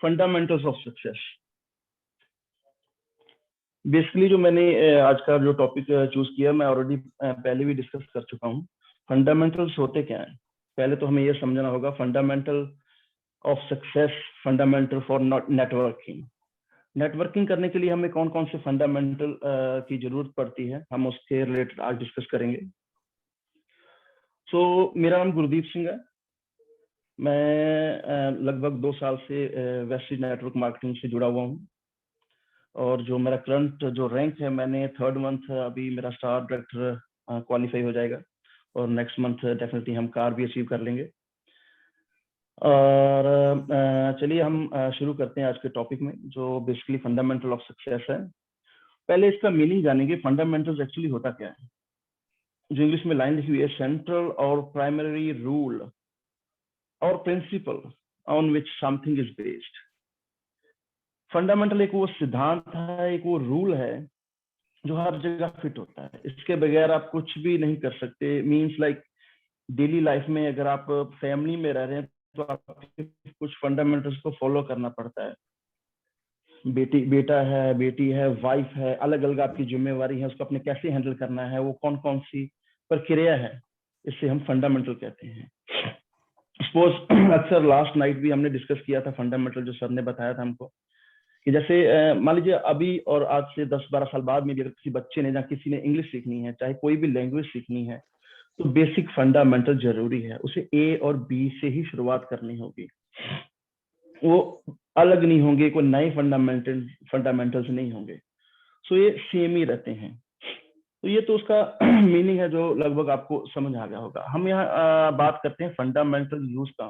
Fundamentals of success. Basically जो मैंने आज का जो टॉपिक चूज किया मैं ऑलरेडी पहले भी डिस्कस कर चुका हूँ। फंडामेंटल्स होते क्या हैं? पहले तो हमें ये समझना होगा fundamental of success, fundamental for networking. Networking करने के लिए हमें कौन कौन से फंडामेंटल की जरूरत पड़ती है, हम उसके रिलेटेड आज डिस्कस करेंगे। मेरा नाम गुरदीप सिंह है। मैं लगभग 2 साल से वेस्टर्न नेटवर्क मार्केटिंग से जुड़ा हुआ हूँ और जो मेरा करंट जो रैंक है, मैंने 3rd मंथ अभी मेरा स्टार डायरेक्टर क्वालिफाई हो जाएगा और नेक्स्ट मंथ डेफिनेटली हम कार भी अचीव कर लेंगे। और चलिए हम शुरू करते हैं आज के टॉपिक में, जो बेसिकली फंडामेंटल ऑफ सक्सेस है। पहले इसका मीनिंग जानेंगे, फंडामेंटल्स एक्चुअली होता क्या है। जो इंग्लिश में लाइन लिखी हुई है, सेंट्रल और प्राइमरी रूल और principal on which something is based. Fundamental एक वो सिद्धांत है, एक वो रूल है जो हर जगह फिट होता है। इसके बगैर आप कुछ भी नहीं कर सकते। मींस लाइक डेली लाइफ में अगर आप फैमिली में रह रहे हैं तो आपको कुछ फंडामेंटल्स को फॉलो करना पड़ता है। बेटा है, बेटी है, वाइफ है, अलग अलग आपकी जिम्मेवारी है, उसको अपने कैसे हैंडल करना है, वो कौन कौन सी प्रक्रिया है, इससे हम फंडामेंटल कहते हैं। सपोज अक्सर लास्ट नाइट भी हमने डिस्कस किया था फंडामेंटल, जो सर ने बताया था हमको कि जैसे मान लीजिए अभी और आज से 10-12 साल बाद में भी अगर किसी बच्चे ने या किसी ने इंग्लिश सीखनी है, चाहे कोई भी लैंग्वेज सीखनी है, तो बेसिक फंडामेंटल जरूरी है। उसे ए और बी से ही शुरुआत करनी होगी, वो अलग नहीं होंगे, कोई नए फंडामेंटल्स नहीं होंगे। सो ये सेम ही रहते हैं। तो ये तो उसका मीनिंग है जो लगभग आपको समझ आ गया होगा। हम यहाँ बात करते हैं फंडामेंटल यूज का।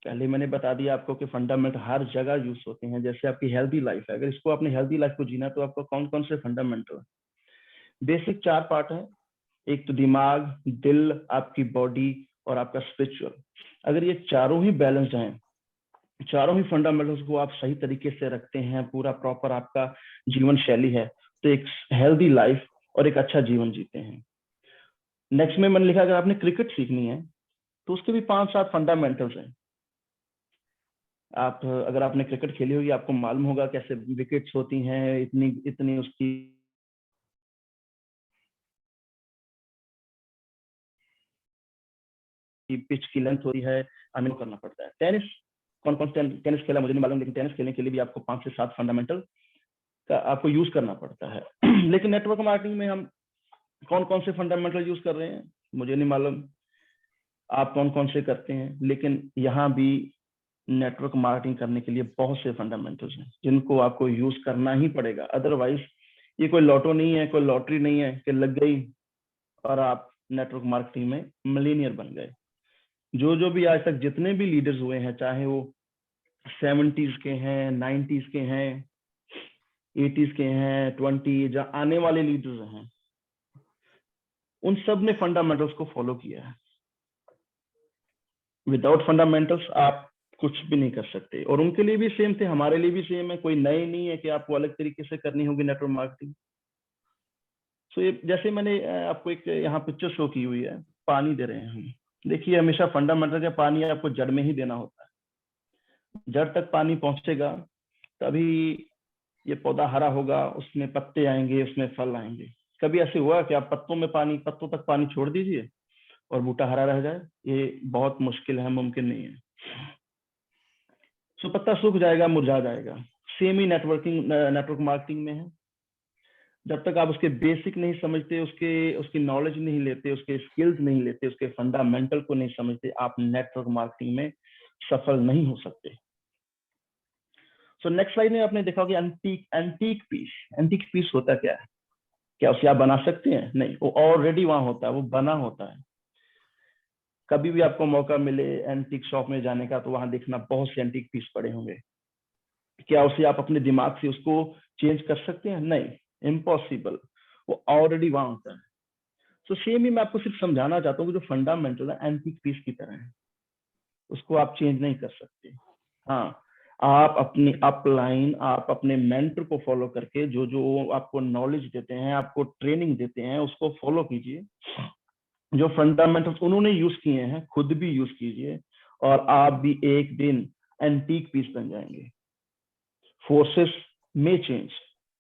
पहले मैंने बता दिया आपको कि फंडामेंटल हर जगह यूज होते हैं। जैसे आपकी हेल्दी लाइफ है, अगर इसको अपनी हेल्दी लाइफ को जीना तो आपको कौन कौन से फंडामेंटल, बेसिक 4 पार्ट है। एक तो दिमाग, दिल, आपकी बॉडी और आपका स्पिरिचुअल। अगर ये चारों ही बैलेंस्ड हैं, चारों ही फंडामेंटल्स को आप सही तरीके से रखते हैं, पूरा प्रॉपर आपका जीवन शैली है, तो एक हेल्दी लाइफ और एक अच्छा जीवन जीते हैं। नेक्स्ट में मैंने लिखा अगर आपने क्रिकेट सीखनी है तो उसके भी 5-7 फंडामेंटल्स हैं। आप अगर आपने क्रिकेट खेली होगी आपको मालूम होगा कैसे विकेट्स होती हैं, इतनी इतनी उसकी पिच की लेंथ होती है, हमें करना पड़ता है। टेनिस, कौन कौन टेनिस खेला मुझे नहीं मालूम, लेकिन टेनिस खेलने के लिए भी आपको 5 से 7 फंडामेंटल का आपको यूज करना पड़ता है। लेकिन नेटवर्क मार्केटिंग में हम कौन कौन से फंडामेंटल यूज कर रहे हैं मुझे नहीं मालूम, आप कौन कौन से करते हैं। लेकिन यहाँ भी नेटवर्क मार्केटिंग करने के लिए बहुत से फंडामेंटल्स हैं जिनको आपको यूज करना ही पड़ेगा। अदरवाइज ये कोई लॉटो नहीं है, कोई लॉटरी नहीं है कि लग गई और आप नेटवर्क मार्केटिंग में मिलीनियर बन गए। जो जो भी आज तक जितने भी लीडर्स हुए हैं, चाहे वो 70s के हैं, 90s के हैं, 80s के हैं, 20 जहाँ आने वाले लीडर्स हैं, उन सब ने फंडामेंटल्स को फॉलो किया है। विदाउट फंडामेंटल्स आप कुछ भी नहीं कर सकते। और उनके लिए भी सेम थे, हमारे लिए भी सेम है। कोई नए नहीं है कि आपको अलग तरीके से करनी होगी नेटवर्क मार्केटिंग। सो ये जैसे मैंने आपको एक यहाँ पिक्चर शो की हुई है, पानी दे रहे हैं हम। देखिए हमेशा फंडामेंटल का पानी आपको जड़ में ही देना होता है। जड़ तक पानी पहुंचेगा तभी ये पौधा हरा होगा, उसमें पत्ते आएंगे, उसमें फल आएंगे। कभी ऐसे हुआ कि आप पत्तों तक पानी छोड़ दीजिए और बूटा हरा रह जाए? ये बहुत मुश्किल है, मुमकिन नहीं है। सो पत्ता सूख जाएगा, मुरझा जाएगा। सेम ही नेटवर्क मार्केटिंग में है। जब तक आप उसके बेसिक नहीं समझते, उसकी नॉलेज नहीं लेते, उसके स्किल्स नहीं लेते, उसके फंडामेंटल को नहीं समझते, आप नेटवर्क मार्केटिंग में सफल नहीं हो सकते। सो नेक्स्ट स्लाइड में आपने देखा कि एंटीक पीस होता क्या है? क्या उसे आप बना सकते हैं? नहीं, वो ऑलरेडी वहां होता है, वो बना होता है। कभी भी आपको मौका मिले एंटीक शॉप में जाने का तो वहां देखना बहुत से एंटीक पीस पड़े होंगे। क्या उसे आप अपने दिमाग से उसको चेंज कर सकते हैं? नहीं, इम्पॉसिबल, वो ऑलरेडी वहां होता है। तो सेम ही मैं आपको सिर्फ समझाना चाहता हूँ कि जो फंडामेंटल है एंटीक पीस की तरह है, उसको आप चेंज नहीं कर सकते। हाँ, आप अपनी अपलाइन, आप अपने मेंटर को फॉलो करके जो जो आपको नॉलेज देते हैं, आपको ट्रेनिंग देते हैं, उसको फॉलो कीजिए। जो फंडामेंटल्स उन्होंने यूज किए हैं खुद भी यूज कीजिए, और आप भी एक दिन एंटीक पीस बन जाएंगे। फोर्सेस में चेंज,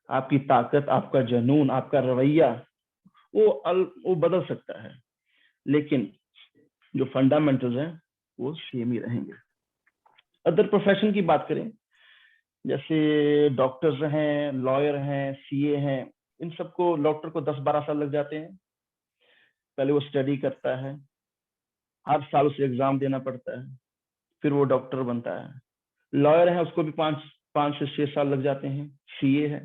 आपकी ताकत, आपका जुनून, आपका रवैया वो बदल सकता है, लेकिन जो फंडामेंटल्स हैं वो सेम ही रहेंगे। अदर प्रोफेशन की बात करें, जैसे डॉक्टर्स हैं, लॉयर हैं, सीए हैं, इन सबको, डॉक्टर को 10-12 साल लग जाते हैं। पहले वो स्टडी करता है, हर साल उसे एग्जाम देना पड़ता है, फिर वो डॉक्टर बनता है। लॉयर है, उसको भी 5 से 6 साल लग जाते हैं। सीए है,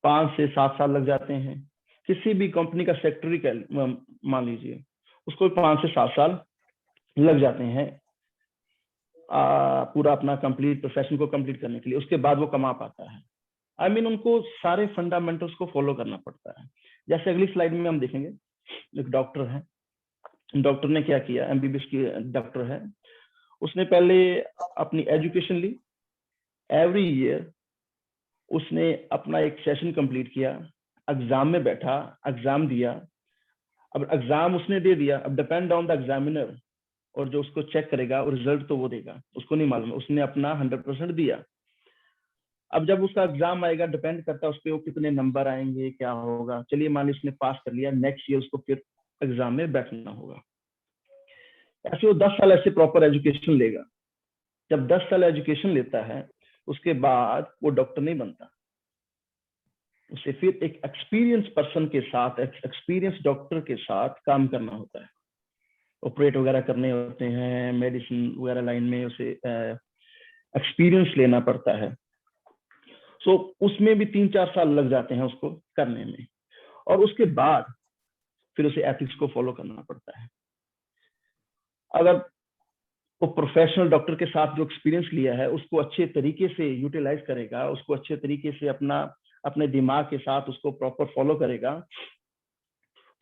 5 से 7 साल लग जाते हैं। किसी भी कंपनी का सेक्रेटरी मान लीजिए, उसको 5 से 7 साल लग जाते हैं पूरा अपना कंप्लीट प्रोफेशन को कंप्लीट करने के लिए। उसके बाद वो कमा पाता है। आई मीन उनको सारे फंडामेंटल्स को फॉलो करना पड़ता है। जैसे अगली स्लाइड में हम देखेंगे, एक डॉक्टर है, डॉक्टर ने क्या किया, एमबीबीएस की डॉक्टर है, उसने पहले अपनी एजुकेशन ली, एवरी ईयर उसने अपना एक सेशन कंप्लीट किया, एग्जाम में बैठा, एग्जाम दिया। अब एग्जाम उसने दे दिया, अब डिपेंड ऑन द एग्जामिनर, और जो उसको चेक करेगा और रिजल्ट तो वो देगा, उसको नहीं मालूम, उसने अपना 100% दिया। अब जब उसका एग्जाम आएगा, डिपेंड करता है उस पर वो कितने नंबर आएंगे, क्या होगा। चलिए मान लीजिए उसने पास कर लिया, नेक्स्ट ईयर उसको फिर एग्जाम में बैठना होगा। ऐसे वो 10 साल ऐसे प्रॉपर एजुकेशन लेगा। जब 10 साल एजुकेशन लेता है, उसके बाद वो डॉक्टर नहीं बनता, उसे फिर एक एक्सपीरियंस पर्सन के साथ, एक्सपीरियंस डॉक्टर के साथ काम करना होता है, ऑपरेट वगैरह करने होते हैं, मेडिसिन वगैरह लाइन में उसे एक्सपीरियंस लेना पड़ता है। सो उसमें भी 3-4 साल लग जाते हैं उसको करने में, और उसके बाद फिर उसे एथिक्स को फॉलो करना पड़ता है। अगर वो प्रोफेशनल डॉक्टर के साथ जो एक्सपीरियंस लिया है उसको अच्छे तरीके से यूटिलाइज करेगा, उसको अच्छे तरीके से अपने दिमाग के साथ उसको प्रॉपर फॉलो करेगा,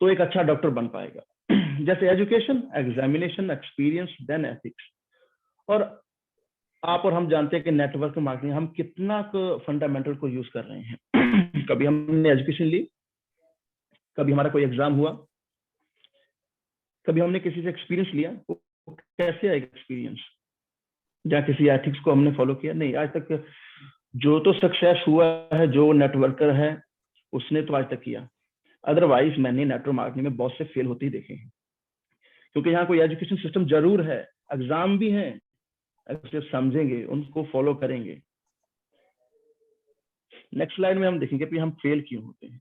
तो एक अच्छा डॉक्टर बन पाएगा। जैसे education, examination, experience, then ethics. और आप और हम जानते हैं कि नेटवर्क मार्केटिंग हम कितना फंडामेंटल को यूज कर रहे हैं। कभी हमने एजुकेशन ली, कभी हमारा कोई एग्जाम हुआ, कभी हमने किसी से एक्सपीरियंस लिया, वो कैसे आएगा एक्सपीरियंस जहाँ किसी एथिक्स को हमने फॉलो किया नहीं। आज तक जो तो सक्सेस हुआ है, जो नेटवर्कर है, उसने तो आज तक किया। अदरवाइज मैंने नेटवर्क मार्केटिंग में बहुत से फेल होते ही देखे हैं, क्योंकि यहाँ कोई एजुकेशन सिस्टम जरूर है, एग्जाम भी है, अगर सिर्फ समझेंगे, उनको फॉलो करेंगे। नेक्स्ट स्लाइड में हम देखेंगे कि हम फेल क्यों होते हैं।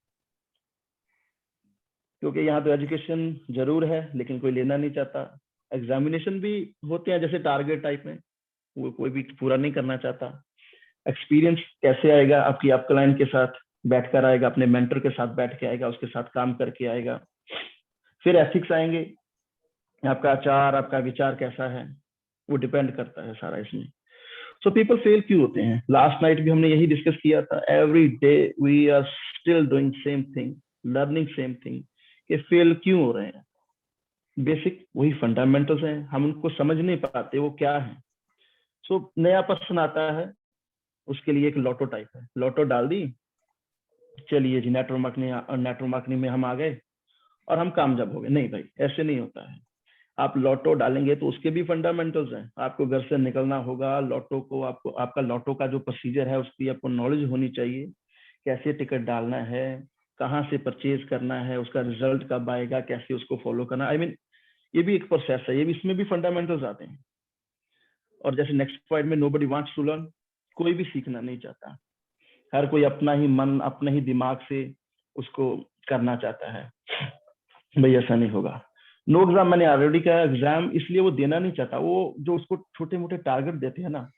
क्योंकि यहाँ तो एजुकेशन जरूर है लेकिन कोई लेना नहीं चाहता, एग्जामिनेशन भी होते हैं जैसे टारगेट टाइप में, वो कोई भी पूरा नहीं करना चाहता। एक्सपीरियंस कैसे आएगा, आपकी आप क्लाइंट के साथ बैठकर आएगा, अपने मेंटर के साथ बैठ के आएगा, उसके साथ काम करके आएगा। फिर एथिक्स आएंगे, आपका आचार, आपका विचार कैसा है, वो डिपेंड करता है सारा इसमें। सो पीपल फेल क्यों होते हैं, लास्ट नाइट भी हमने यही डिस्कस किया था। Every day we are still doing same thing, learning same thing, कि फेल क्यों हो रहे हैं। बेसिक वही फंडामेंटल्स हैं, हम उनको समझ नहीं पाते वो क्या है। सो नया पर्सन आता है, उसके लिए एक लॉटो टाइप है, लॉटो डाल दी, चलिए जी नेटवर्क मार्केटिंग में हम आ गए और हम कामयाब हो गए। नहीं भाई, ऐसे नहीं होता है। आप लॉटो डालेंगे तो उसके भी फंडामेंटल्स हैं, आपको घर से निकलना होगा, लॉटो को आपको, आपका लॉटो का जो प्रोसीजर है उसकी आपको नॉलेज होनी चाहिए, कैसे टिकट डालना है, कहाँ से परचेज करना है, उसका रिजल्ट कब आएगा, कैसे उसको फॉलो करना। आई मीन ये भी एक प्रोसेस है, ये भी, इसमें भी फंडामेंटल्स आते हैं। और जैसे नेक्स्ट पॉइंट में, नोबडी वांट्स टू लर्न, कोई भी सीखना नहीं चाहता, हर कोई अपना ही मन, अपने ही दिमाग से उसको करना चाहता है। भाई ऐसा नहीं होगा। नो एग्जाम, मैंने ऑलरेडी कहा, एग्जाम इसलिए वो देना नहीं चाहता, वो जो उसको छोटे मोटे टारगेट देते हैं ना,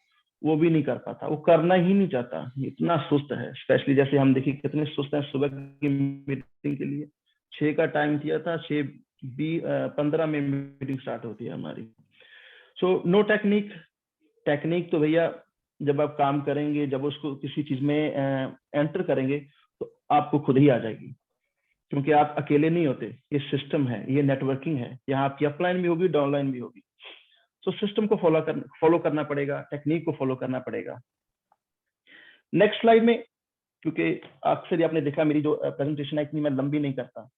वो भी नहीं कर पाता, वो करना ही नहीं चाहता, इतना सुस्त है। स्पेशली जैसे हम देखिए कितने सुस्त हैं, सुबह की मीटिंग के लिए 6 का टाइम दिया था, 6:15 में मीटिंग स्टार्ट होती है हमारी। सो नो टेक्निक, टेक्निक तो भैया जब आप काम करेंगे, जब उसको किसी चीज में एंटर करेंगे तो आपको खुद ही आ जाएगी, क्योंकि आप अकेले नहीं होते, ये सिस्टम है, ये नेटवर्किंग है, यहाँ आपकी अपलाइन भी होगी, डाउनलाइन भी होगी। तो सिस्टम को फॉलो करना पड़ेगा, टेक्निक को फॉलो करना पड़ेगा। नेक्स्ट स्लाइड में, क्योंकि अक्सर आपने देखा मेरी जो प्रेजेंटेशन है इतनी मैं लंबी नहीं करता,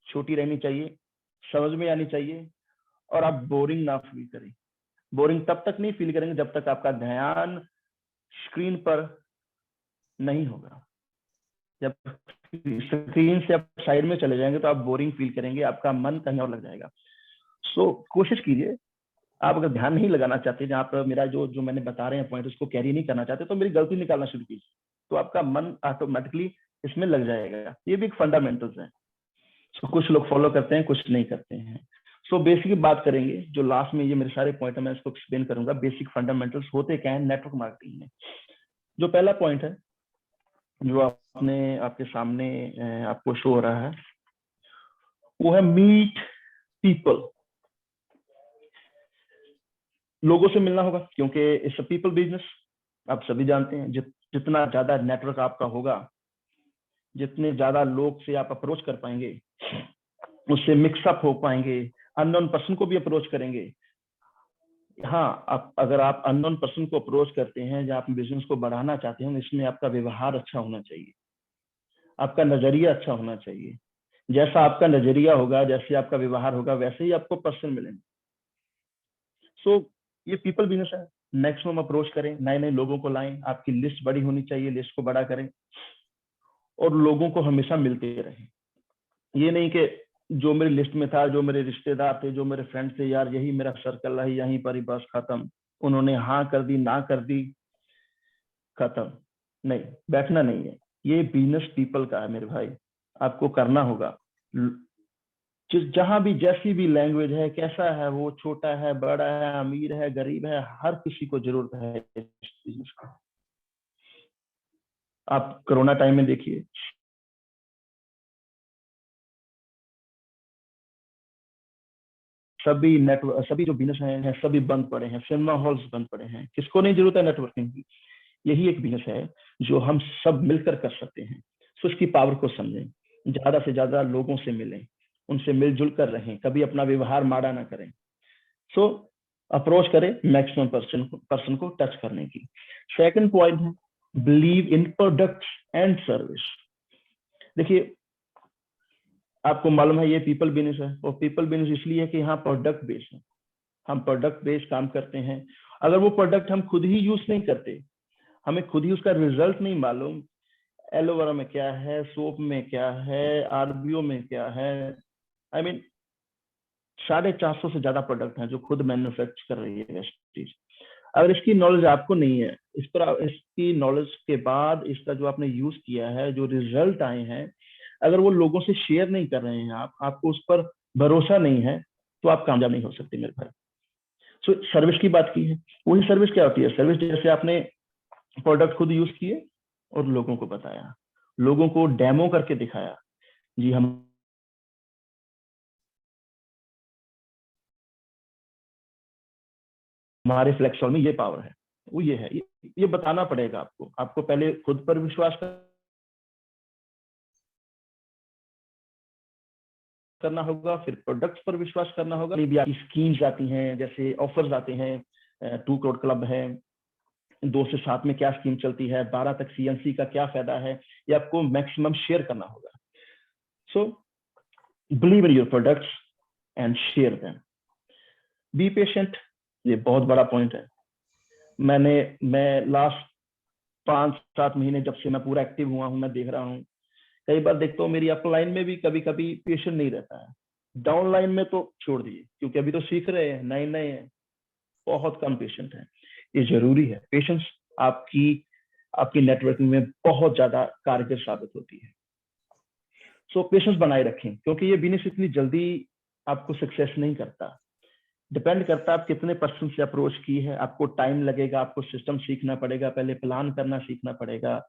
छोटी रहनी चाहिए, समझ में आनी चाहिए, और आप बोरिंग ना फील करें। बोरिंग तब तक नहीं फील करेंगे जब तक आपका ध्यान स्क्रीन पर नहीं होगा। जब स्क्रीन से आप साइड में चले जाएंगे तो आप बोरिंग फील करेंगे, आपका मन कहीं और लग जाएगा। सो कोशिश कीजिए, आप अगर ध्यान नहीं लगाना चाहते, जहाँ पर मेरा जो जो मैंने बता रहे हैं पॉइंट उसको कैरी नहीं करना चाहते, तो मेरी गलती निकालना शुरू कीजिए, तो आपका मन ऑटोमेटिकली इसमें लग जाएगा। ये भी एक फंडामेंटल्स है। सो कुछ लोग फॉलो करते हैं, कुछ नहीं करते हैं। सो बेसिक बात करेंगे, जो लास्ट में ये मेरे सारे पॉइंट है मैं इसको एक्सप्लेन करूंगा, बेसिक फंडामेंटल्स होते क्या है नेटवर्क मार्केटिंग में। जो पहला पॉइंट है जो आपने आपके सामने आपको शो हो रहा है, वो है मीट पीपल। लोगों से मिलना होगा, क्योंकि इट्स अ पीपल बिजनेस। आप सभी जानते हैं जितना ज्यादा नेटवर्क आपका होगा, जितने ज्यादा लोग से आप अप्रोच कर पाएंगे, उससे मिक्सअप हो पाएंगे, अननोन पर्सन को भी अप्रोच करेंगे। हाँ, आप अगर आप अननोन पर्सन को अप्रोच करते हैं या आप बिजनेस को बढ़ाना चाहते हैं, इसमें आपका व्यवहार अच्छा होना चाहिए, आपका नजरिया अच्छा होना चाहिए। जैसा आपका नजरिया होगा, जैसे आपका व्यवहार होगा, वैसे ही आपको पर्सन मिलेंगे। सो ये पीपल बिजनेस है। मैक्सिमम अप्रोच करें, नए नए लोगों को लाएं, आपकी लिस्ट बड़ी होनी चाहिए, लिस्ट को बड़ा करें और लोगों को हमेशा मिलते रहें। ये नहीं कि जो मेरी लिस्ट में था, जो मेरे रिश्तेदार थे, जो मेरे फ्रेंड थे, यार यही मेरा सर्कल है, यहीं पर ही बस खत्म, उन्होंने हाँ कर दी, ना कर दी, खत्म। नहीं, बैठना नहीं है। ये बिजनेस पीपल का है मेरे भाई, आपको करना होगा। जहां भी जैसी भी लैंग्वेज है, कैसा है वो, छोटा है, बड़ा है, अमीर है, गरीब है, हर किसी को जरूरत है इस बिजनेस का। आप कोरोना टाइम में देखिए, सभी नेटवर्क, सभी जो बिजनेस हैं सभी बंद पड़े हैं, सिनेमा हॉल्स बंद पड़े हैं। किसको नहीं जरूरत है नेटवर्किंग की? यही एक बिजनेस है जो हम सब मिलकर कर सकते हैं। सो इसकी पावर को समझें, ज्यादा से ज्यादा लोगों से मिलें, उनसे मिलजुल कर रहें, कभी अपना व्यवहार माड़ा ना करें। सो अप्रोच करें मैक्सिमम पर्सन को टच करने की। सेकंड पॉइंट है believe in products and service. देखिए, आपको मालूम है ये पीपल बिजनेस है, और पीपल बिजनेस इसलिए है कि यहाँ प्रोडक्ट बेस्ड है, हम प्रोडक्ट बेस्ड काम करते हैं। अगर वो प्रोडक्ट हम खुद ही यूज नहीं करते, हमें खुद ही उसका रिजल्ट नहीं मालूम, एलोवेरा में क्या है, सोप में क्या है, आरबीओ में क्या है, आई मीन 450 से ज्यादा प्रोडक्ट हैं जो खुद मैन्युफैक्चर कर रही है वेस्टीज। अगर इसकी नॉलेज आपको नहीं है, इस पर इसकी नॉलेज के बाद इसका जो आपने यूज किया है, जो रिजल्ट आए हैं, अगर वो लोगों से शेयर नहीं कर रहे हैं, आपको उस पर भरोसा नहीं है, तो आप कामयाब नहीं हो सकते मेरे भाई। सो सर्विस की बात की है, वही सर्विस क्या होती है? सर्विस जैसे आपने प्रोडक्ट खुद यूज किए और लोगों को बताया, लोगों को डेमो करके दिखाया, जी हम हमारे फ्लेक्सॉल में ये पावर है, वो ये है, ये बताना पड़ेगा आपको। आपको पहले खुद पर विश्वास करना होगा, फिर प्रोडक्ट्स पर विश्वास करना होगा। भी आपकी स्कीम्स आती हैं, जैसे ऑफर्स आते हैं, 2 करोड़ क्लब है, 2 से 7 में क्या स्कीम चलती है, 12 तक सीएनसी का क्या फायदा है, ये आपको मैक्सिमम शेयर करना होगा। So believe in your products and share them, be patient. ये बहुत बड़ा पॉइंट है। मैं लास्ट 5-7 महीने जब से मैं पूरा एक्टिव हुआ हूं, मैं देख रहा हूँ, कई बार देखता हूँ मेरी अपलाइन में भी कभी कभी पेशेंट नहीं रहता है, डाउनलाइन में तो छोड़ दिए, क्योंकि अभी तो सीख रहे हैं, नए नए हैं, बहुत कम पेशेंट है। ये जरूरी है, पेशेंस आपकी आपकी नेटवर्किंग में बहुत ज्यादा कारगर साबित होती है। सो पेशेंस बनाए रखें, क्योंकि ये बिजनेस इतनी जल्दी आपको सक्सेस नहीं करता, डिपेंड करता है आप कितने पर्सन से अप्रोच की है। आपको टाइम लगेगा, आपको सिस्टम सीखना पड़ेगा, पहले प्लान करना सीखना पड़ेगा।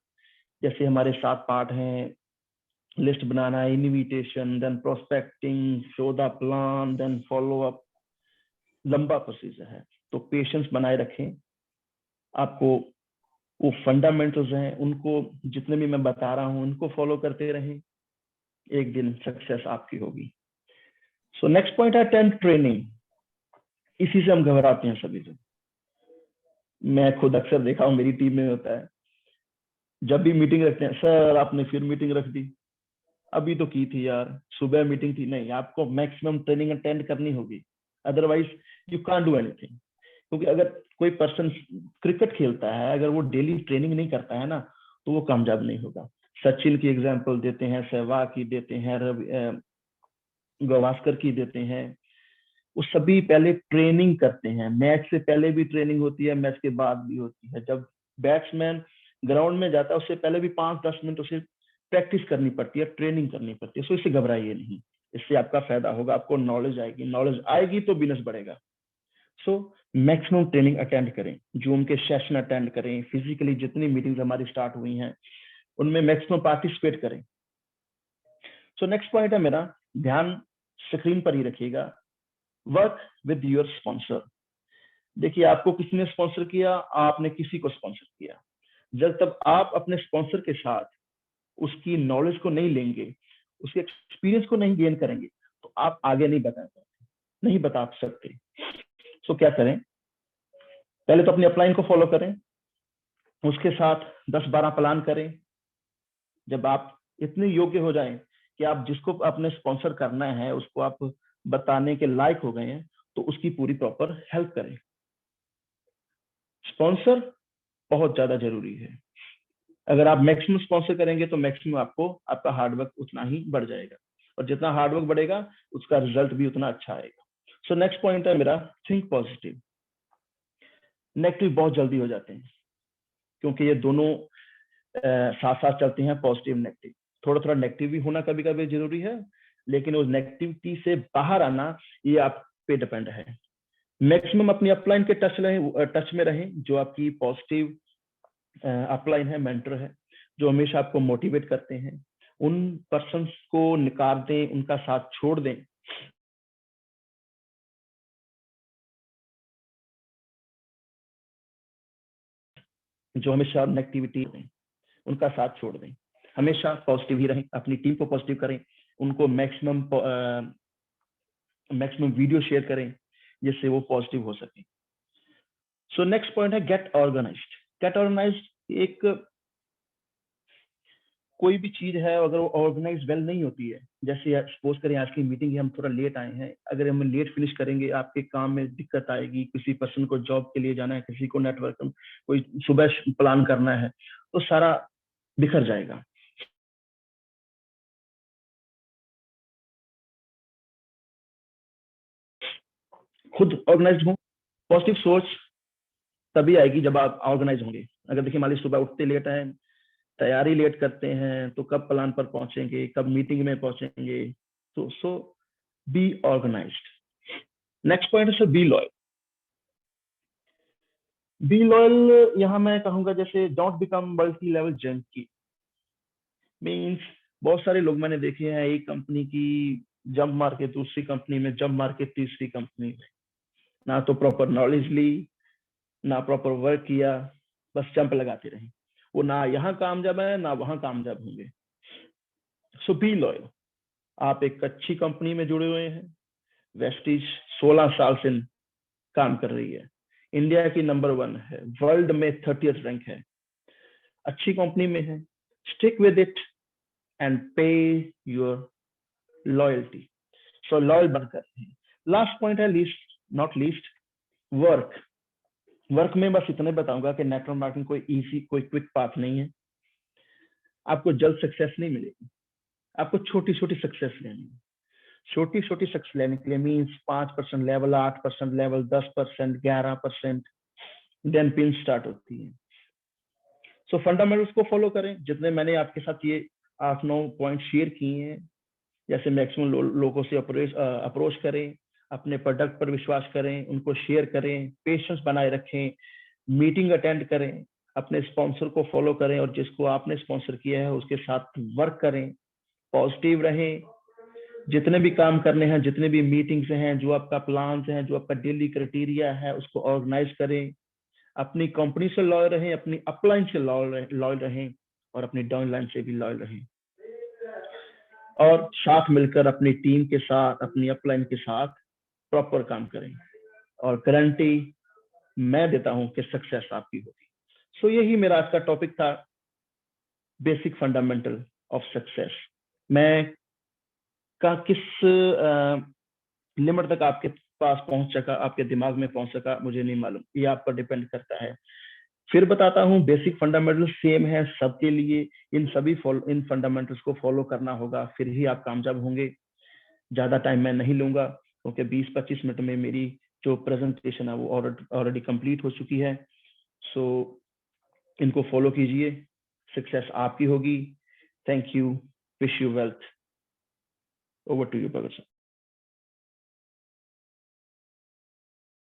जैसे हमारे 7 पार्ट हैं, लिस्ट बनाना, invitation, then prospecting, show the plan, then follow up, लंबा प्रोसीजर है। तो पेशेंस बनाए रखें। आपको वो फंडामेंटल्स हैं, उनको जितने भी मैं बता रहा हूं उनको फॉलो करते रहें, एक दिन सक्सेस आपकी होगी। सो नेक्स्ट पॉइंट है अटेंड ट्रेनिंग। इसी से हम घबराते हैं सभी से। मैं खुद अक्सर देखा हूं, मेरी टीम में होता है, जब भी मीटिंग रखते हैं, सर आपने फिर मीटिंग रख दी, अभी तो की थी यार, सुबह मीटिंग थी। नहीं, आपको मैक्सिमम ट्रेनिंग अटेंड करनी होगी, otherwise you can't do anything. क्योंकि अगर कोई पर्सन क्रिकेट खेलता है, अगर वो डेली ट्रेनिंग नहीं करता है ना, तो वो कामयाब नहीं होगा। सचिन की एग्जाम्पल देते हैं, सहवाग की देते हैं, गावस्कर की देते हैं। वो सभी पहले ट्रेनिंग करते हैं, मैच से पहले भी ट्रेनिंग होती है, मैच के बाद भी होती है। जब बैट्समैन ग्राउंड में जाता है, उससे पहले भी 5-10 मिनट उसे प्रैक्टिस करनी पड़ती है, ट्रेनिंग करनी पड़ती है। सो इससे घबराइए नहीं, इससे आपका फायदा होगा, आपको नॉलेज आएगी, नॉलेज आएगी तो बिजनेस बढ़ेगा। सो मैक्सिमम ट्रेनिंग अटेंड करें, जूम के सेशन अटेंड करें, फिजिकली जितनी मीटिंग्स हमारी स्टार्ट हुई हैं उनमें मैक्सिमम पार्टिसिपेट करें। सो नेक्स्ट पॉइंट है मेरा, ध्यान स्क्रीन पर ही रखिएगा, वर्क विद योर स्पॉन्सर। देखिए, आपको किसी ने स्पॉन्सर किया, आपने किसी को स्पॉन्सर किया। जब तक आप अपने स्पॉन्सर के साथ उसकी नॉलेज को नहीं लेंगे, उसके एक्सपीरियंस को नहीं गेन करेंगे, तो आप आगे नहीं बता सकते, नहीं बता सकते। सो क्या करें, पहले तो अपनी अपलाइन को फॉलो करें, उसके साथ 10-12 प्लान करें। जब आप इतने योग्य हो जाएं कि आप जिसको अपने स्पॉन्सर करना है उसको आप बताने के लायक हो गए हैं, तो उसकी पूरी प्रॉपर हेल्प करें। स्पॉन्सर बहुत ज्यादा जरूरी है। अगर आप मैक्सिमम स्पॉन्सर करेंगे तो मैक्सिमम आपको आपका हार्डवर्क उतना ही बढ़ जाएगा, और जितना हार्डवर्क बढ़ेगा उसका रिजल्ट भी उतना अच्छा आएगा। सो नेक्स्ट पॉइंट है मेरा, थिंक पॉजिटिव। नेगेटिव बहुत जल्दी हो जाते हैं, क्योंकि ये दोनों साथ साथ चलते हैं, पॉजिटिव नेगेटिव। थोड़ा थोड़ा नेगेटिव भी होना कभी कभी जरूरी है, लेकिन उस नेगेटिविटी से बाहर आना ये आप पे डिपेंड है। मैक्सिमम अपनी अपलाइन के टच में रहें, जो आपकी पॉजिटिव अपलाइन है, मेंटर है, जो हमेशा आपको मोटिवेट करते हैं। उन पर्सन्स को निकाल दें, उनका साथ छोड़ दें। जो हमेशा नेगेटिविटी दें, उनका साथ छोड़ दें। हमेशा पॉजिटिव ही रहें, अपनी टीम को पॉजिटिव करें, उनको मैक्सिमम वीडियो शेयर करें जिससे वो पॉजिटिव हो सके। सो नेक्स्ट पॉइंट है, गेट ऑर्गेनाइज्ड। गेट ऑर्गेनाइज्ड, एक कोई भी चीज है अगर वो ऑर्गेनाइज वेल नहीं होती है, जैसे सपोज करें आज की मीटिंग है, हम थोड़ा लेट आए हैं, अगर हम लेट फिनिश करेंगे आपके काम में दिक्कत आएगी। किसी पर्सन को जॉब के लिए जाना है, किसी को नेटवर्क कोई सुबह प्लान करना है, तो सारा बिखर जाएगा। खुद ऑर्गेनाइज हो, पॉजिटिव सोच तभी आएगी जब आप ऑर्गेनाइज होंगे। अगर देखिए मान लीजिए सुबह उठते लेट है, तैयारी लेट करते हैं, तो कब प्लान पर पहुंचेंगे, कब मीटिंग में पहुंचेंगे। तो so be organised. Next point है, so be loyal. Be loyal यहाँ मैं कहूंगा, जैसे don't become multi level junkie. Means बहुत सारे लोग मैंने देखे हैं, एक कंपनी की जंप मार के दूसरी कंपनी में, जंप मार के तीसरी कंपनी में, ना तो प्रॉपर नॉलेज ली, ना प्रॉपर वर्क किया, बस जंप लगाते रहे। वो ना यहाँ कामयाब है ना वहां कामयाब होंगे। सो बी लॉयल। आप एक अच्छी कंपनी में जुड़े हुए हैं, वेस्टीज 16 साल से काम कर रही है, इंडिया की नंबर 1 है, वर्ल्ड में 30th रैंक है, अच्छी कंपनी में है। स्टिक विद इट एंड पे योर लॉयल्टी। सो लॉयल बनकर रहे। लास्ट पॉइंट है, least not least, work. Work में बस इतने बताऊंगा कि नेटवर्क मार्केटिंग कोई इजी, कोई क्विक पाथ नहीं है। आपको जल्द सक्सेस नहीं मिलेगी, आपको छोटी छोटी सक्सेस लेनी है। छोटी छोटी सक्सेस लेने के लिए means 5% level, 8% level, 10%, 11%, then pin start होती है। सो फंडामेंटल्स को फॉलो करें, जितने मैंने आपके साथ ये 8-9 पॉइंट शेयर किए हैं। जैसे मैक्सिमम लोगों से अप्रोच करें, अपने प्रोडक्ट पर विश्वास करें, उनको शेयर करें, पेशेंस बनाए रखें, मीटिंग अटेंड करें, अपने स्पॉन्सर को फॉलो करें, और जिसको आपने स्पॉन्सर किया है उसके साथ वर्क करें, पॉजिटिव रहें। जितने भी काम करने हैं, जितने भी मीटिंग्स हैं, जो आपका प्लान है, जो आपका डेली क्राइटेरिया है, उसको ऑर्गेनाइज करें। अपनी कंपनी से लॉयल रहें, अपनी अपलाइन से लॉयल रहें, और अपनी डाउनलाइन से भी लॉयल रहें। और साथ मिलकर अपनी टीम के साथ, अपनी अपलाइन के साथ प्रॉपर काम करें, और गारंटी मैं देता हूं कि सक्सेस आपकी होगी। सो यही मेरा आज का टॉपिक था, बेसिक फंडामेंटल ऑफ सक्सेस। मैं का किस लिमिट तक आपके पास पहुंच सका, आपके दिमाग में पहुंच सका, मुझे नहीं मालूम, ये आप पर डिपेंड करता है। फिर बताता हूँ, बेसिक फंडामेंटल सेम है सबके लिए, इन फंडामेंटल्स को फॉलो करना होगा, फिर ही आप कामयाब होंगे। ज्यादा टाइम मैं नहीं लूंगा, क्योंकि 20-25 मिनट में मेरी जो प्रेजेंटेशन है वो ऑलरेडी कंप्लीट हो चुकी है। सो इनको फॉलो कीजिए, सक्सेस आपकी होगी। Thank you, wish you wealth. Over to you Bhagat sir.